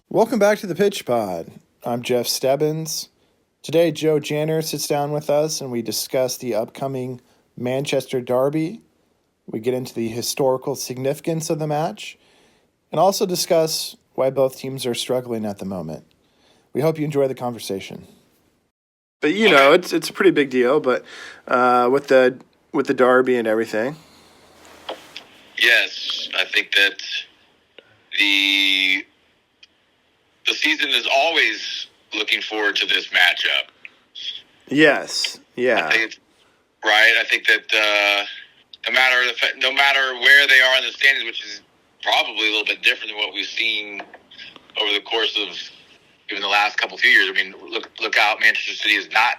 Welcome back to the Pitch Pod. I'm Jeff Stebbins. Today, Joe Janner sits down with us and we discuss the upcoming Manchester Derby. We get into the historical significance of the match and also discuss why both teams are struggling at the moment. We hope you enjoy the conversation. But it's a pretty big deal. But with the Derby and everything. Yes, I think that the season is always looking forward to this matchup. Yes, yeah. I think that no matter where they are in the standings, which is probably a little bit different than what we've seen over the course of even the last few years. I mean, look out, Manchester City is not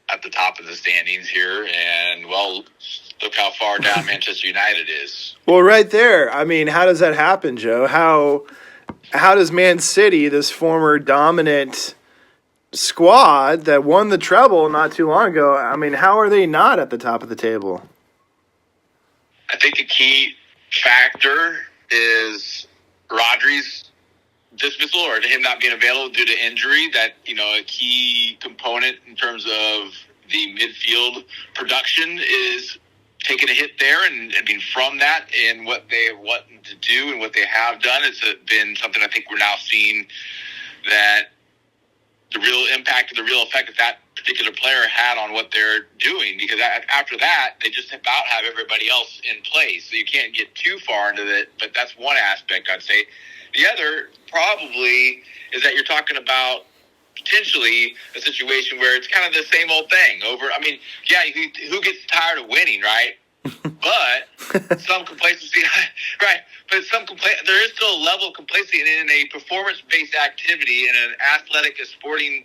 at the top of the standings here, and look how far down Manchester United is. Well, right there. I mean, how does that happen, Joe? How does Man City, this former dominant squad that won the treble not too long ago, I mean, how are they not at the top of the table? I think the key factor is Rodri's dismissal or him not being available due to injury. That, a key component in terms of the midfield production is taking a hit there, and from that and what they want to do and what they have done, it's been something I think we're now seeing that the real impact or the real effect that particular player had on what they're doing, because after that, they just about have everybody else in place. So you can't get too far into it, but that's one aspect, I'd say. The other probably is that you're talking about potentially a situation where it's kind of the same old thing who gets tired of winning, right? But some complacency, right? But there is still a level of complacency in a performance-based activity, in an athletic, sporting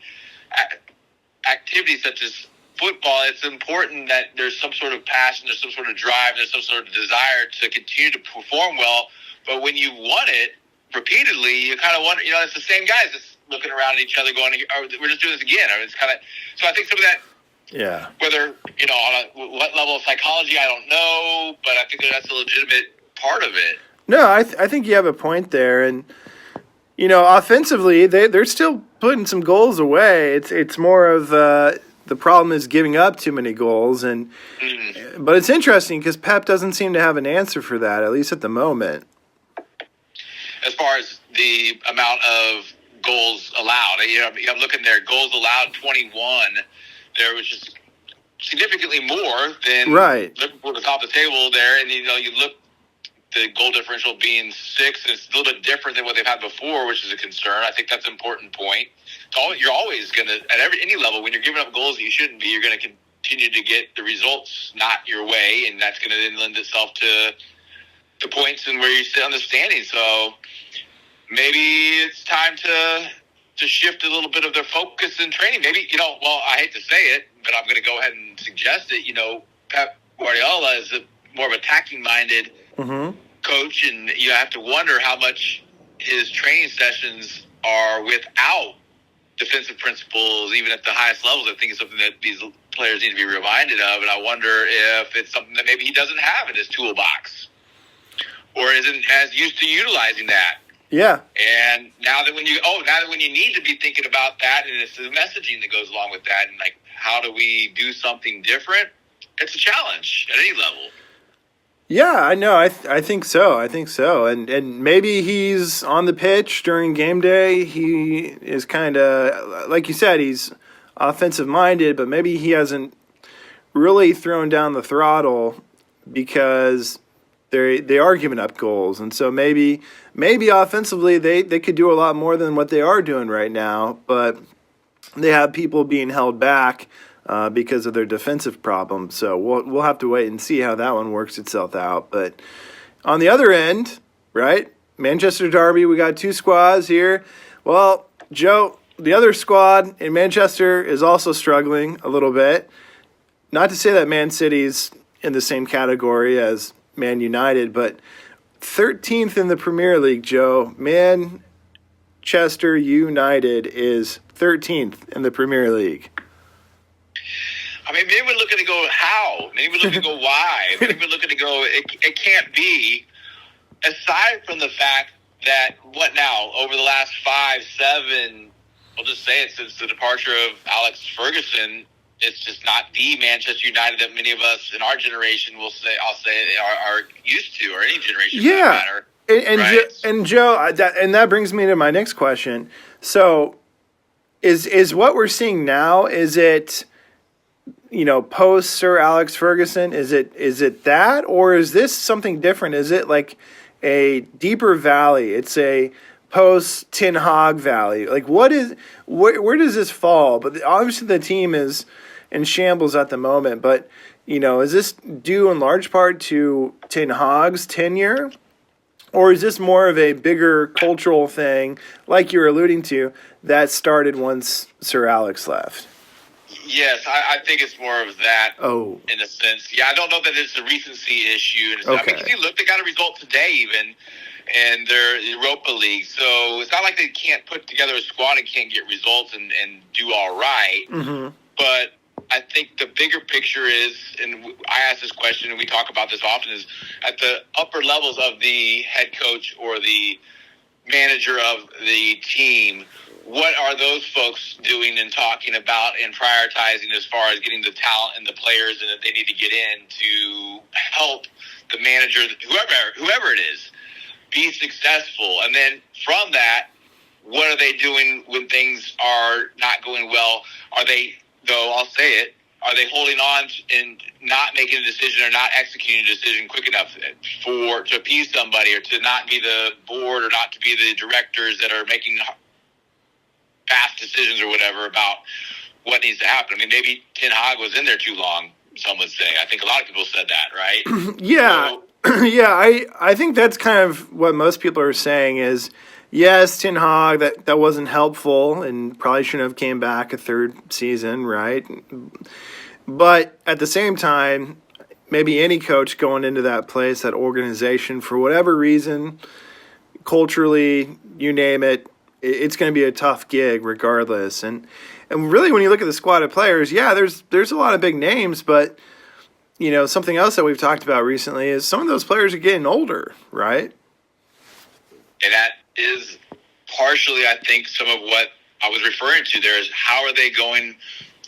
activity such as football. It's important that there's some sort of passion, there's some sort of drive, there's some sort of desire to continue to perform well. But when you won it repeatedly, you kind of wonder, it's the same guys that's looking around at each other going, we're just doing this again. It's kind of, so I think some of that, yeah. Whether, on what level of psychology, I don't know, but I think that's a legitimate part of it. No, I think you have a point there. And, offensively, they're still putting some goals away. It's more of the problem is giving up too many goals. And But it's interesting because Pep doesn't seem to have an answer for that, at least at the moment. As far as the amount of goals allowed, I'm looking there, goals allowed 21. There was just significantly more than Liverpool at the top of the table there. And, you look, the goal differential being 6, and it's a little bit different than what they've had before, which is a concern. I think that's an important point. You're always going to, at any level, when you're giving up goals that you shouldn't be, you're going to continue to get the results not your way, and that's going to then lend itself to the points and where you sit on the standing. So maybe it's time to shift a little bit of their focus in training. Maybe, I hate to say it, but I'm going to go ahead and suggest it. Pep Guardiola is more of a attacking-minded coach, and you have to wonder how much his training sessions are without defensive principles, even at the highest levels. I think it's something that these players need to be reminded of, and I wonder if it's something that maybe he doesn't have in his toolbox or isn't as used to utilizing that. Yeah. And now that when you need to be thinking about that, and it's the messaging that goes along with that, and like, how do we do something different? It's a challenge at any level. Yeah, I know. I think so. And maybe he's on the pitch during game day. He is kind of, like you said, he's offensive minded, but maybe he hasn't really thrown down the throttle because they are giving up goals. And so maybe offensively they could do a lot more than what they are doing right now, but they have people being held back because of their defensive problems. So we'll have to wait and see how that one works itself out. But on the other end, right, Manchester Derby, we got 2 squads here. Well, Joe, the other squad in Manchester is also struggling a little bit. Not to say that Man City's in the same category as Man United, but 13th in the Premier League, Joe. Manchester United is 13th in the Premier League. I mean, maybe we're looking to go how? Maybe we're looking to go why? Maybe we're looking to go, it can't be, aside from the fact that, what now, over the last 5, 7, I'll just say it, since the departure of Alex Ferguson, it's just not the Manchester United that many of us in our generation are used to, or any generation for that matter. And Joe, that brings me to my next question. So, is what we're seeing now, is it, post Sir Alex Ferguson? Is it that, or is this something different? Is it like a deeper valley? It's a post Ten Hag valley. Like, where does this fall? But obviously the team is in shambles at the moment. But is this due in large part to Ten Hag's tenure? Or is this more of a bigger cultural thing, like you're alluding to, that started once Sir Alex left? Yes, I think it's more of that. Oh. In a sense. Yeah, I don't know that it's a recency issue. And okay. Because you look, they got a result today even in their Europa League. So it's not like they can't put together a squad and can't get results and do all right. Mm-hmm. But I think the bigger picture is, and I ask this question and we talk about this often, is at the upper levels of the head coach or the manager of the team, what are those folks doing and talking about and prioritizing as far as getting the talent and the players that they need to get in to help the manager, whoever it is, be successful? And then from that, what are they doing when things are not going well? Are they, though I'll say it, are they holding on and not making a decision or not executing a decision quick enough to appease somebody, or to not be the board or not to be the directors that are making fast decisions or whatever about what needs to happen? I mean, maybe Ten Hag was in there too long, some would say. I think a lot of people said that, right? Yeah. Yeah, I think that's kind of what most people are saying is, yes, Ten Hag, that wasn't helpful and probably shouldn't have came back a third season, right? But at the same time, maybe any coach going into that place, that organization, for whatever reason, culturally, you name it, it's going to be a tough gig regardless. And really, when you look at the squad of players, yeah, there's a lot of big names, but something else that we've talked about recently is some of those players are getting older, right? And that is partially, I think, some of what I was referring to there is how are they going,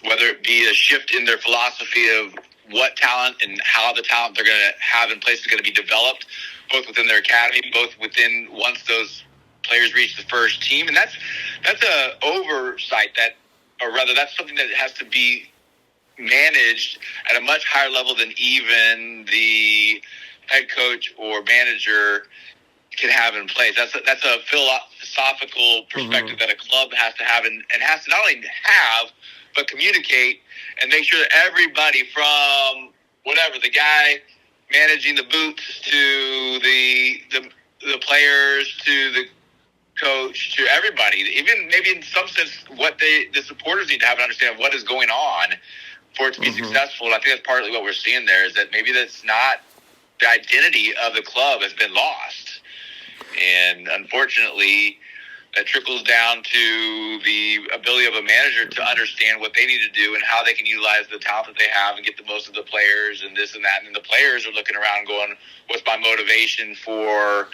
whether it be a shift in their philosophy of what talent and how the talent they're going to have in place is going to be developed, both within their academy, both within once those players reach the first team. And that's a oversight that's something that has to be managed at a much higher level than even the head coach or manager can have in place. That's a philosophical perspective that a club has to have and has to not only have, but communicate and make sure that everybody from whatever, the guy managing the boots to the players to the coach to everybody, even maybe in some sense what the supporters need to have to understand what is going on for it to be successful. And I think that's partly what we're seeing there, is that maybe that's not the identity of the club has been lost. And unfortunately, that trickles down to the ability of a manager to understand what they need to do and how they can utilize the talent that they have and get the most of the players and this and that. And the players are looking around going, what's my motivation for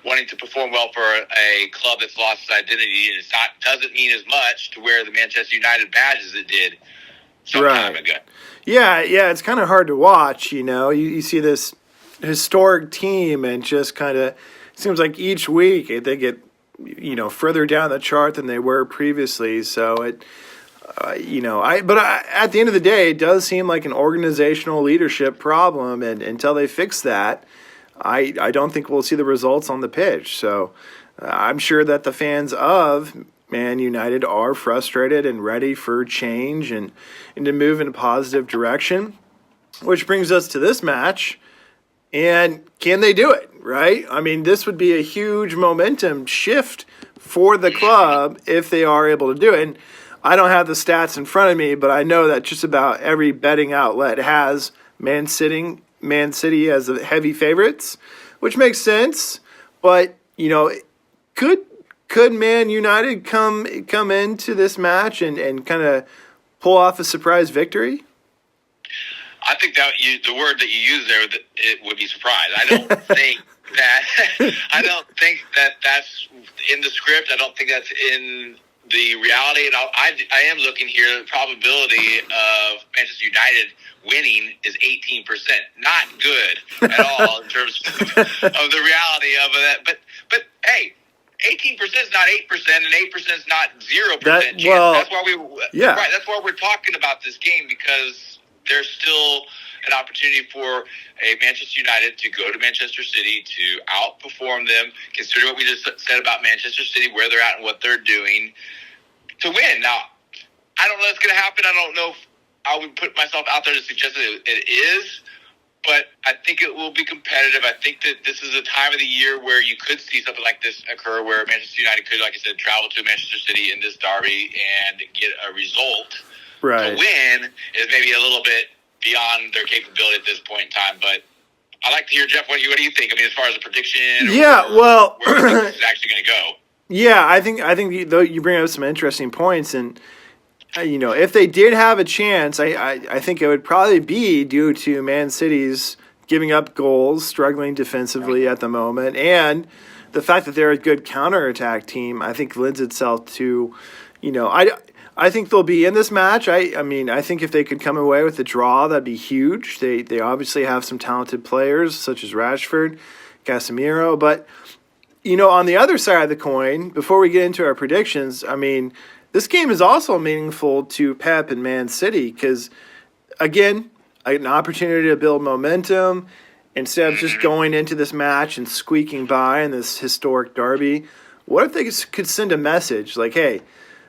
wanting to perform well for a club that's lost its identity? And doesn't mean as much to wear the Manchester United badge as it did some time ago. Yeah, it's kind of hard to watch, You see this historic team and just kind of seems like each week they get, further down the chart than they were previously. So at the end of the day, it does seem like an organizational leadership problem. And until they fix that, I don't think we'll see the results on the pitch. So I'm sure that the fans of Man United are frustrated and ready for change and to move in a positive direction, which brings us to this match. And can they do it, right? I mean, this would be a huge momentum shift for the club if they are able to do it. And I don't have the stats in front of me, but I know that just about every betting outlet has Man City as the heavy favorites, which makes sense. But, could Man United come into this match and kind of pull off a surprise victory? I think that the word that you use there, it would be surprise. I don't think that. I don't think that that's in the script. I don't think that's in the reality. And I am looking here. The probability of Manchester United winning is 18%. Not good at all in terms of the reality of that. But hey. 18% is not 8%, and 8% is not 0% chance. That's why right. That's why we're talking about this game, because there's still an opportunity for a Manchester United to go to Manchester City to outperform them. Consider what we just said about Manchester City, where they're at and what they're doing, to win. Now, I don't know if it's going to happen. I don't know if I would put myself out there to suggest that it is. But I think it will be competitive. I think that this is a time of the year where you could see something like this occur, where Manchester United could, like I said, travel to Manchester City in this derby and get a result. Right. To win is maybe a little bit beyond their capability at this point in time. But I'd like to hear, Jeff, what do you think? I mean, as far as a prediction, where this is actually going to go. Yeah, I think you bring up some interesting points, and if they did have a chance, I think it would probably be due to Man City's giving up goals, struggling defensively at the moment, and the fact that they're a good counterattack team. I think lends itself to, I think they'll be in this match. I think if they could come away with a draw, that'd be huge. They obviously have some talented players such as Rashford, Casemiro, but on the other side of the coin, before we get into our predictions, this game is also meaningful to Pep and Man City because, again, an opportunity to build momentum instead of just going into this match and squeaking by in this historic derby. What if they could send a message like, hey,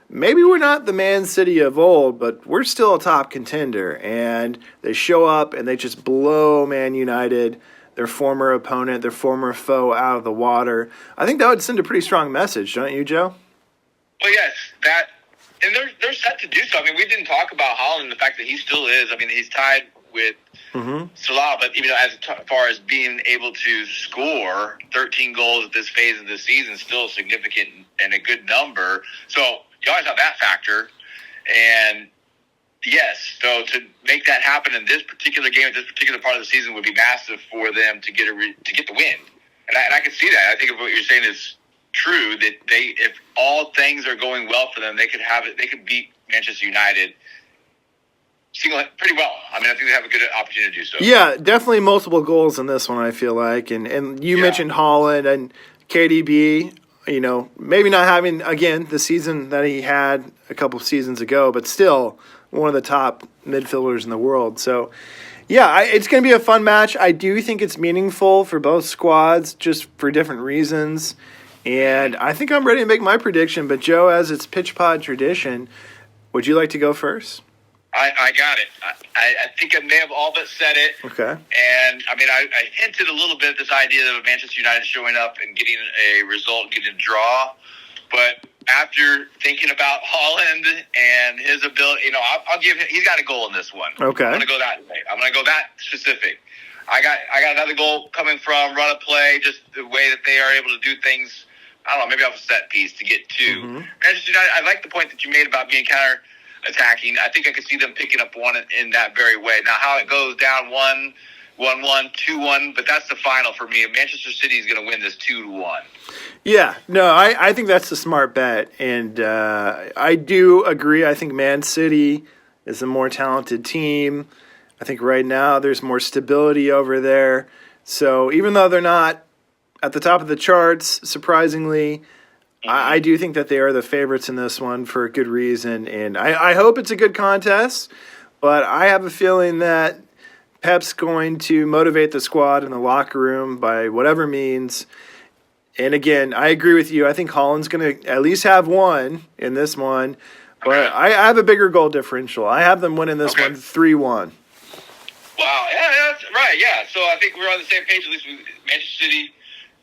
maybe we're not the Man City of old, but we're still a top contender, and they show up and they just blow Man United, their former opponent, their former foe, out of the water. I think that would send a pretty strong message, don't you, Joe? Well, yes, and they're set to do so. We didn't talk about Haaland, the fact that he still is. He's tied with Salah, but as far as being able to score 13 goals at this phase of the season, still significant and a good number. So you always have that factor. And yes, so to make that happen in this particular game, at this particular part of the season, would be massive for them to get the win. And I can see that. I think what you're saying is true, that if all things are going well for them, they could beat Manchester United pretty well. I think they have a good opportunity to do so. Yeah, definitely multiple goals in this one, I feel like. And you mentioned Haaland and KDB, maybe not having, again, the season that he had a couple of seasons ago, but still one of the top midfielders in the world. So, yeah, it's going to be a fun match. I do think it's meaningful for both squads, just for different reasons. And I think I'm ready to make my prediction. But, Joe, as it's Pitch Pod tradition, would you like to go first? I got it. I think I may have all but said it. Okay. And, I hinted a little bit at this idea of Manchester United showing up and getting a result, getting a draw. But after thinking about Haaland and his ability, I'll give him – he's got a goal in this one. Okay. I'm going to go that way. I'm going to go that specific. I got another goal coming from run of play, just the way that they are able to do things. I don't know, maybe off a set piece to get two. Manchester United, I like the point that you made about being counter-attacking. I think I could see them picking up one in that very way. Now, how it goes down 1-1, 2-1, but that's the final for me. Manchester City is going to win this 2-1. Yeah, no, I think that's a smart bet. And I do agree. I think Man City is a more talented team. I think right now there's more stability over there. So even though they're not at the top of the charts, surprisingly, I do think that they are the favorites in this one for a good reason. And I hope it's a good contest, but I have a feeling that Pep's going to motivate the squad in the locker room by whatever means. And again, I agree with you. I think Haaland's going to at least have one in this one. But I have a bigger goal differential. I have them winning this one 3-1. Wow, yeah, that's right, yeah. So I think we're on the same page, at least with Manchester City.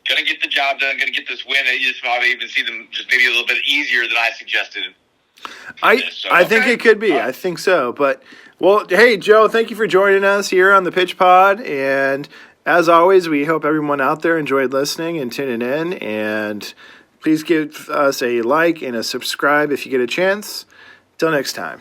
Going to get the job done, going to get this win. You just probably even see them just maybe a little bit easier than I suggested. I think it could be. I think so. But, well, hey, Joe, thank you for joining us here on the Pitch Pod. And as always, we hope everyone out there enjoyed listening and tuning in. And please give us a like and a subscribe if you get a chance. Till next time.